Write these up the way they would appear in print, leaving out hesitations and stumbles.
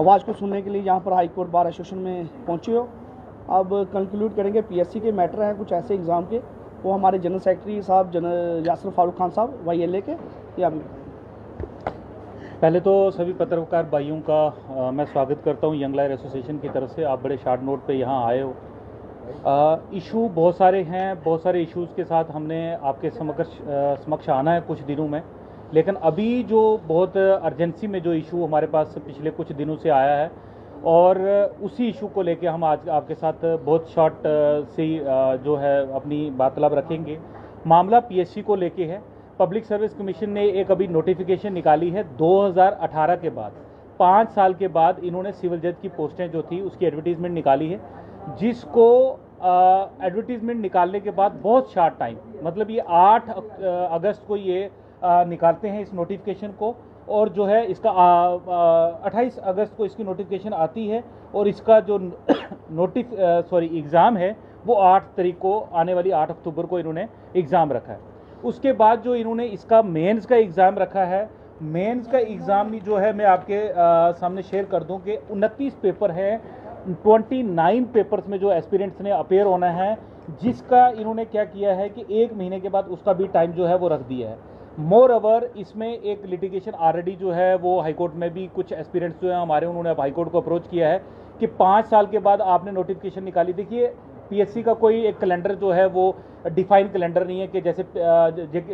आवाज़ को सुनने के लिए यहाँ पर हाई कोर्ट बार एसोसिएशन में पहुँचे हो। अब कंक्लूड करेंगे पीएससी के मैटर हैं कुछ ऐसे एग्ज़ाम के, वो हमारे जनरल सेक्रेटरी साहब यासर फारूक खान साहब YLA के या भी। पहले तो सभी पत्रकार भाइयों का मैं स्वागत करता हूं यंग लायर एसोसिएशन की तरफ से। आप बड़े शार्ट नोट पे यहां आए हो। इशू बहुत सारे हैं, बहुत सारे इश्यूज़ के साथ हमने आपके समक्ष आना है कुछ दिनों में, लेकिन अभी जो बहुत अर्जेंसी में जो इशू हमारे पास पिछले कुछ दिनों से आया है और उसी इशू को लेके हम आज आपके साथ बहुत शॉर्ट से जो है अपनी वार्तालाप रखेंगे। मामला पीएससी को लेके है। पब्लिक सर्विस कमीशन ने एक अभी नोटिफिकेशन निकाली है 2018 के बाद, 5 साल के बाद इन्होंने सिविल जज की पोस्टें जो थी उसकी एडवर्टीजमेंट निकाली है, जिसको एडवर्टीजमेंट निकालने के बाद बहुत शार्ट टाइम, मतलब ये 8 अगस्त को ये निकालते हैं इस नोटिफिकेशन को, और जो है इसका 28 अगस्त को इसकी नोटिफिकेशन आती है और इसका जो एग्ज़ाम है वो 8 तारीख को, आने वाली 8 अक्टूबर को इन्होंने एग्ज़ाम रखा है। उसके बाद जो इन्होंने इसका मेंस का एग्ज़ाम रखा है, मेंस का एग्ज़ाम भी जो है मैं आपके सामने शेयर कर दूं कि 29 पेपर है, 29 पेपर्स में जो एस्पिरेंट्स ने अपेयर होना है, जिसका इन्होंने क्या किया है कि 1 महीने के बाद उसका भी टाइम जो है वो रख दिया है। मोर ओवर इसमें एक लिटिगेशन ऑलरेडी जो है वो हाईकोर्ट में भी कुछ एस्पिरेंट्स जो है हमारे, उन्होंने अब हाईकोर्ट को अप्रोच किया है कि 5 साल के बाद आपने नोटिफिकेशन निकाली। देखिए पीएससी का कोई एक कैलेंडर जो है वो डिफाइन कैलेंडर नहीं है कि जैसे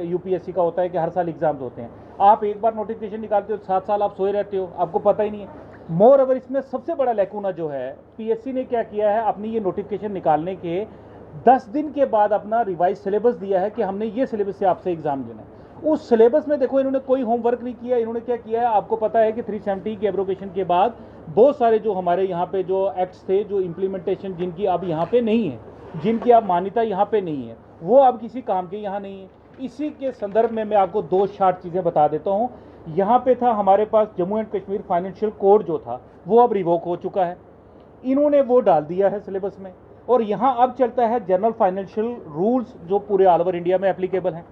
यूपीएससी का होता है कि हर साल एग्जाम्स होते हैं। आप एक बार नोटिफिकेशन निकालते हो, 7 साल आप सोए रहते हो, आपको पता ही नहीं है। मोर ओवर इसमें सबसे बड़ा लैकूना जो है, पीएससी ने क्या किया है, अपनी ये नोटिफिकेशन निकालने के 10 दिन के बाद अपना रिवाइज सिलेबस दिया है कि हमने ये सिलेबस से आपसे एग्जाम लेना है। उस सिलेबस में देखो इन्होंने कोई होमवर्क नहीं किया। इन्होंने क्या किया है, आपको पता है कि 370 की एब्रोगेशन के बाद बहुत सारे जो हमारे यहाँ पे जो एक्ट्स थे, जो इम्प्लीमेंटेशन जिनकी अब यहाँ पे नहीं है, जिनकी अब मान्यता यहाँ पे नहीं है, वो अब किसी काम के यहाँ नहीं है। इसी के संदर्भ में मैं आपको 2 शार्ट चीज़ें बता देता हूँ। यहाँ पे था हमारे पास Jammu and Kashmir financial code जो था वो अब रिवोक हो चुका है, इन्होंने वो डाल दिया है सिलेबस में, और यहाँ अब चलता है जनरल फाइनेंशियल रूल्स जो पूरे ऑल ओवर इंडिया में एप्लीकेबल हैं।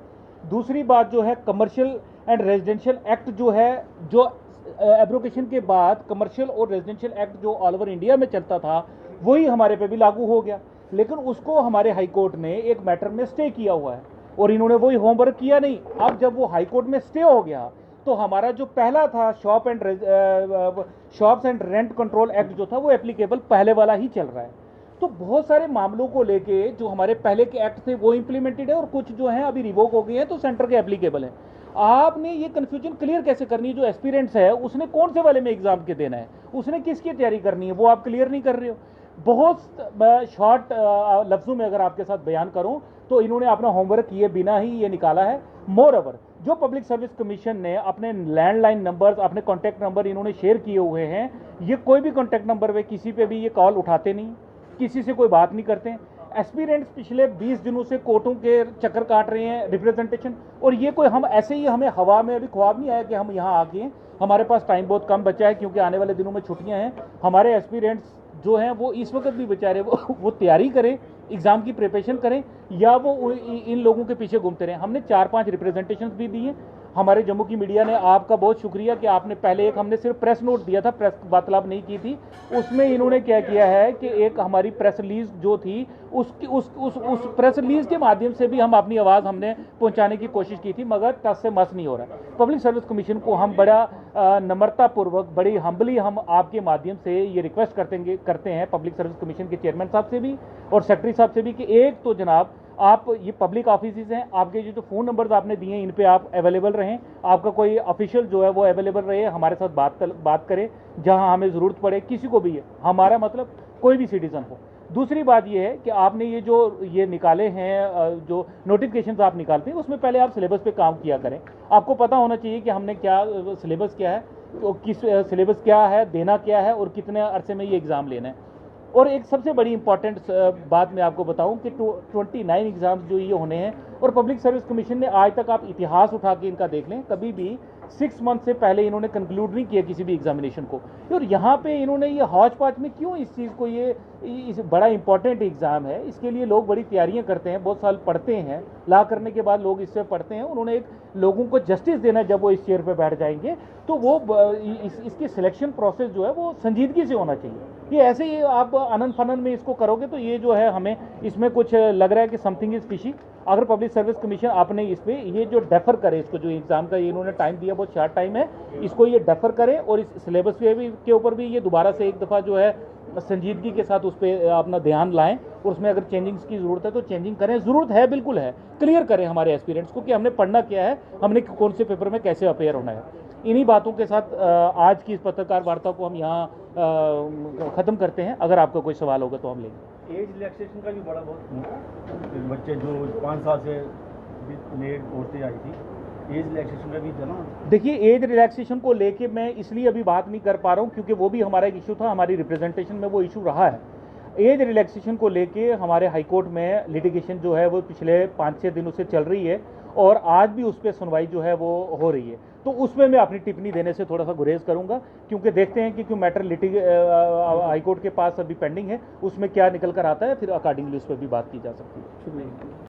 दूसरी बात जो है, कमर्शियल एंड रेजिडेंशियल एक्ट जो है, जो एब्रोगेशन के बाद कमर्शियल और रेजिडेंशियल एक्ट जो ऑल ओवर इंडिया में चलता था वही हमारे पे भी लागू हो गया, लेकिन उसको हमारे हाई कोर्ट ने एक मैटर में स्टे किया हुआ है और इन्होंने वही होमवर्क किया नहीं। अब जब वो हाई कोर्ट में स्टे हो गया तो हमारा जो पहला था shops and rent control act जो था वो एप्लीकेबल पहले वाला ही चल रहा है। तो बहुत सारे मामलों को लेके जो हमारे पहले के एक्ट थे वो इंप्लीमेंटेड है और कुछ जो है अभी रिवोक हो गए हैं, तो सेंटर के एप्लीकेबल है। आपने ये कंफ्यूजन क्लियर कैसे करनी है, जो एस्पिरेंट्स है उसने कौन से वाले में एग्जाम के देना है, उसने किसकी तैयारी करनी है, वो आप क्लियर नहीं कर रहे हो। बहुत शॉर्ट लफ्जों में अगर आपके साथ बयान करूं तो इन्होंने अपना होमवर्क किए बिना ही ये निकाला है। मोर ओवर जो पब्लिक सर्विस कमीशन ने अपने लैंडलाइन नंबर्स, अपने कॉन्टैक्ट नंबर इन्होंने शेयर किए हुए हैं, ये कोई भी कॉन्टैक्ट नंबर पे किसी पे भी ये कॉल उठाते नहीं, किसी से कोई बात नहीं करते हैं। एस्पिरेंट्स पिछले 20 दिनों से कोर्टों के चक्कर काट रहे हैं रिप्रेजेंटेशन, और ये कोई हम ऐसे ही, हमें हवा में अभी ख्वाब नहीं आया कि हम यहाँ आ गए। हमारे पास टाइम बहुत कम बचा है क्योंकि आने वाले दिनों में छुट्टियाँ हैं। हमारे एस्पिरेंट्स जो हैं वो इस वक्त भी बेचारे वो तैयारी करें, एग्ज़ाम की प्रिपरेशन करें, या वो इन लोगों के पीछे घूमते रहें। हमने 4-5 रिप्रेजेंटेशन भी दिए। हमारे जम्मू की मीडिया ने, आपका बहुत शुक्रिया कि आपने पहले एक, हमने सिर्फ प्रेस नोट दिया था, प्रेस वार्तालाप नहीं की थी, उसमें इन्होंने क्या किया है कि एक हमारी प्रेस रिलीज जो थी उस प्रेस रिलीज के माध्यम से भी हम अपनी आवाज़ हमने पहुंचाने की कोशिश की थी, मगर टस से मस नहीं हो रहा। पब्लिक सर्विस कमीशन को हम बड़ा नम्रतापूर्वक, बड़ी हम्बली हम आपके माध्यम से ये रिक्वेस्ट करते हैं पब्लिक सर्विस कमीशन के चेयरमैन साहब से भी और सेक्रेटरी साहब से भी कि एक तो जनाब आप, ये पब्लिक ऑफिस हैं, आपके जो फ़ोन नंबर्स आपने दिए हैं इन पे आप अवेलेबल रहें, आपका कोई ऑफिशियल जो है वो अवेलेबल रहे, हमारे साथ बात करें जहां हमें ज़रूरत पड़े, किसी को भी है, हमारा मतलब कोई भी सिटीज़न हो। दूसरी बात ये है कि आपने ये निकाले हैं, जो नोटिफिकेशन आप निकालते हैं उसमें पहले आप सिलेबस पे काम किया करें। आपको पता होना चाहिए कि हमने क्या सिलेबस क्या है, तो किस सिलेबस क्या है, देना क्या है और कितने अरसे में ये एग्ज़ाम लेना है। और एक सबसे बड़ी इंपॉर्टेंट बात मैं आपको बताऊं कि 29 एग्ज़ाम्स जो ये होने हैं, और पब्लिक सर्विस कमीशन ने आज तक, आप इतिहास उठा के इनका देख लें, कभी भी 6 मंथ से पहले इन्होंने कंक्लूड नहीं किया किसी भी एग्जामिनेशन को, और यहाँ पे इन्होंने ये हौच पाच में क्यों इस चीज़ को, ये इस बड़ा इंपॉर्टेंट एग्ज़ाम है, इसके लिए लोग बड़ी तैयारियां करते हैं, बहुत साल पढ़ते हैं, ला करने के बाद लोग इससे पढ़ते हैं, उन्होंने एक लोगों को जस्टिस देना है जब वो इस चेयर पे बैठ जाएंगे, तो वो इसकी सिलेक्शन प्रोसेस जो है वो संजीदगी से होना चाहिए। ये ऐसे ही आप अनन फनन में इसको करोगे तो ये जो है हमें इसमें कुछ लग रहा है कि समथिंग इज़ फिशी। अगर पब्लिक सर्विस कमीशन आपने इस पर ये जो डेफर करे, इसको जो एग्ज़ाम का इन्होंने टाइम दिया बहुत शार्ट टाइम है, इसको ये डेफर करें और इस सिलेबस के ऊपर भी ये दोबारा से एक दफ़ा जो है संजीदगी के साथ उस पर अपना ध्यान लाएं, और उसमें अगर चेंजिंग्स की ज़रूरत है तो चेंजिंग करें, ज़रूरत है बिल्कुल है, क्लियर करें हमारे एस्पिरेंट्स को कि हमने पढ़ना क्या है, हमने कौन से पेपर में कैसे अपेयर होना है। इन्हीं बातों के साथ आज की इस पत्रकार वार्ता को हम यहाँ ख़त्म करते हैं। अगर आपका कोई सवाल होगा तो हम लेंगे। एज रिलैक्सेशन का भी बड़ा बहुत बच्चे जो 5 साल से लेट औरतें आई थी, एज रिलैक्सेशन का भी था ना। देखिए, एज रिलैक्सेशन को लेके मैं इसलिए अभी बात नहीं कर पा रहा हूँ क्योंकि वो भी हमारा एक इशू था, हमारी रिप्रेजेंटेशन में वो इशू रहा है। एज रिलैक्सेशन को लेके हमारे हाई कोर्ट में लिटिगेशन जो है वो पिछले 5-6 दिनों से चल रही है, और आज भी उस पर सुनवाई जो है वो हो रही है, तो उसमें मैं अपनी टिप्पणी देने से थोड़ा सा गुरेज करूंगा, क्योंकि देखते हैं कि क्यों मैटर हाई कोर्ट के पास अभी पेंडिंग है, उसमें क्या निकल कर आता है, फिर अकॉर्डिंगली उस पर भी बात की जा सकती है।